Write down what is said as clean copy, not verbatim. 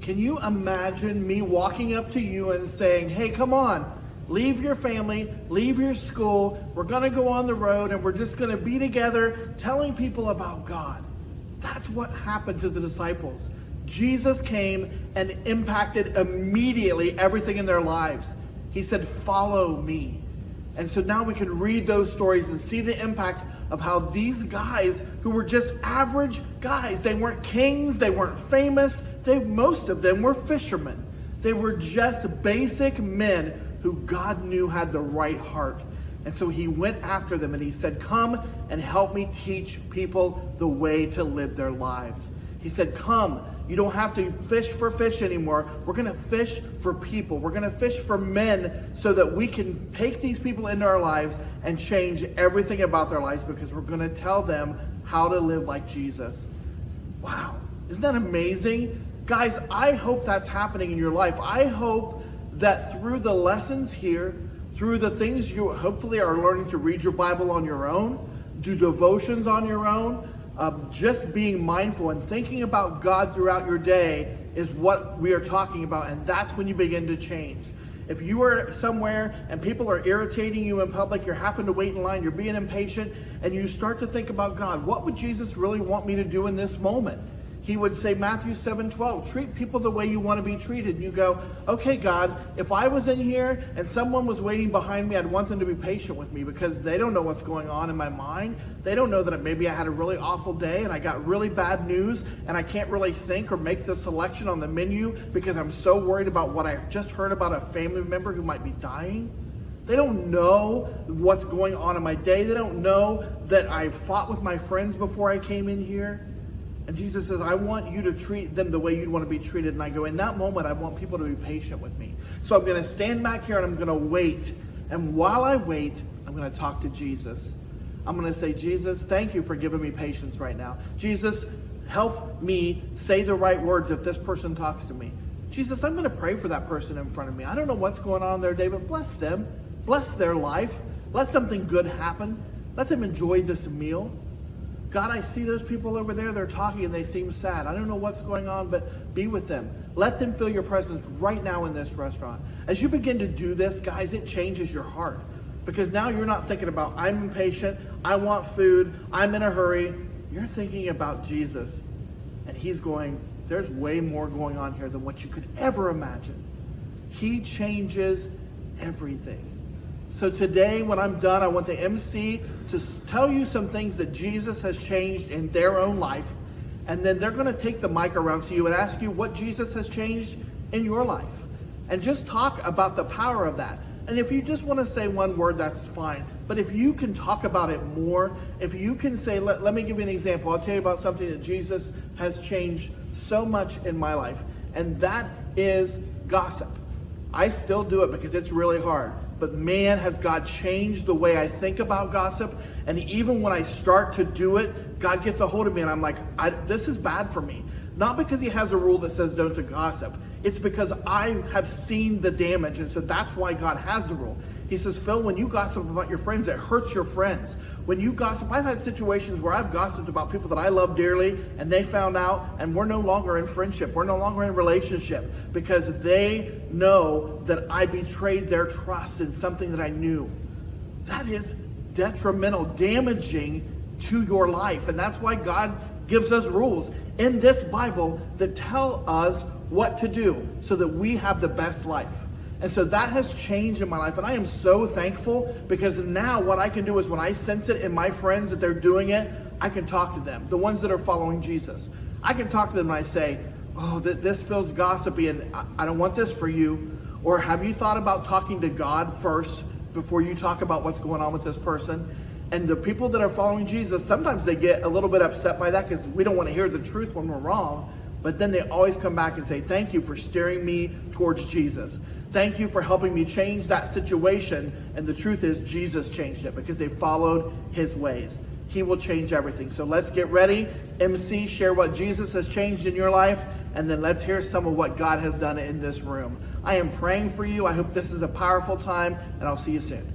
Can you imagine me walking up to you and saying, hey, come on, leave your family, leave your school, we're gonna go on the road and we're just gonna be together telling people about God. That's what happened to the disciples. Jesus came and impacted immediately everything in their lives. He said, follow me. And so now we can read those stories and see the impact of how these guys who were just average guys, they weren't kings, they weren't famous, most of them were fishermen. They were just basic men who God knew had the right heart. And so he went after them and he said, come and help me teach people the way to live their lives. He said, come, you don't have to fish for fish anymore. We're going to fish for people. We're going to fish for men so that we can take these people into our lives and change everything about their lives, because we're going to tell them how to live like Jesus. Wow. Isn't that amazing? Guys, I hope that's happening in your life. I hope that through the lessons here, through the things you hopefully are learning to read your Bible on your own, do devotions on your own, just being mindful and thinking about God throughout your day is what we are talking about, and that's when you begin to change. If you are somewhere and people are irritating you in public, you're having to wait in line, you're being impatient, and you start to think about God, what would Jesus really want me to do in this moment? He would say, Matthew 7:12, treat people the way you want to be treated. And you go, okay, God, if I was in here and someone was waiting behind me, I'd want them to be patient with me, because they don't know what's going on in my mind. They don't know that maybe I had a really awful day and I got really bad news and I can't really think or make the selection on the menu because I'm so worried about what I just heard about a family member who might be dying. They don't know what's going on in my day. They don't know that I fought with my friends before I came in here. And Jesus says, I want you to treat them the way you'd want to be treated. And I go, in that moment, I want people to be patient with me. So I'm going to stand back here and I'm going to wait. And while I wait, I'm going to talk to Jesus. I'm going to say, Jesus, thank you for giving me patience right now. Jesus, help me say the right words if this person talks to me. Jesus, I'm going to pray for that person in front of me. I don't know what's going on in their day, but bless them. Bless their life. Let something good happen. Let them enjoy this meal. God, I see those people over there, they're talking and they seem sad. I don't know what's going on, but be with them. Let them feel your presence right now in this restaurant. As you begin to do this, guys, it changes your heart. Because now you're not thinking about, I'm impatient, I want food, I'm in a hurry. You're thinking about Jesus. And he's going, there's way more going on here than what you could ever imagine. He changes everything. So today, when I'm done, I want the MC to tell you some things that Jesus has changed in their own life. And then they're going to take the mic around to you and ask you what Jesus has changed in your life. And just talk about the power of that. And if you just want to say one word, that's fine. But if you can talk about it more, if you can say, let me give you an example. I'll tell you about something that Jesus has changed so much in my life. And that is gossip. I still do it because it's really hard. But man, has God changed the way I think about gossip. And even when I start to do it, God gets a hold of me and I'm like, this is bad for me. Not because he has a rule that says don't to gossip. It's because I have seen the damage. And so that's why God has the rule. He says, Phil, when you gossip about your friends, it hurts your friends. When you gossip, I've had situations where I've gossiped about people that I love dearly and they found out and we're no longer in friendship. We're no longer in relationship because they know that I betrayed their trust in something that I knew. That is detrimental, damaging to your life. And that's why God gives us rules in this Bible that tell us what to do so that we have the best life. And so that has changed in my life. And I am so thankful because now what I can do is when I sense it in my friends that they're doing it, I can talk to them, the ones that are following Jesus. I can talk to them and I say, oh, this feels gossipy and I don't want this for you. Or have you thought about talking to God first before you talk about what's going on with this person? And the people that are following Jesus, sometimes they get a little bit upset by that because we don't want to hear the truth when we're wrong. But then they always come back and say, thank you for steering me towards Jesus. Thank you for helping me change that situation. And the truth is Jesus changed it because they followed his ways. He will change everything. So let's get ready. MC, share what Jesus has changed in your life. And then let's hear some of what God has done in this room. I am praying for you. I hope this is a powerful time and I'll see you soon.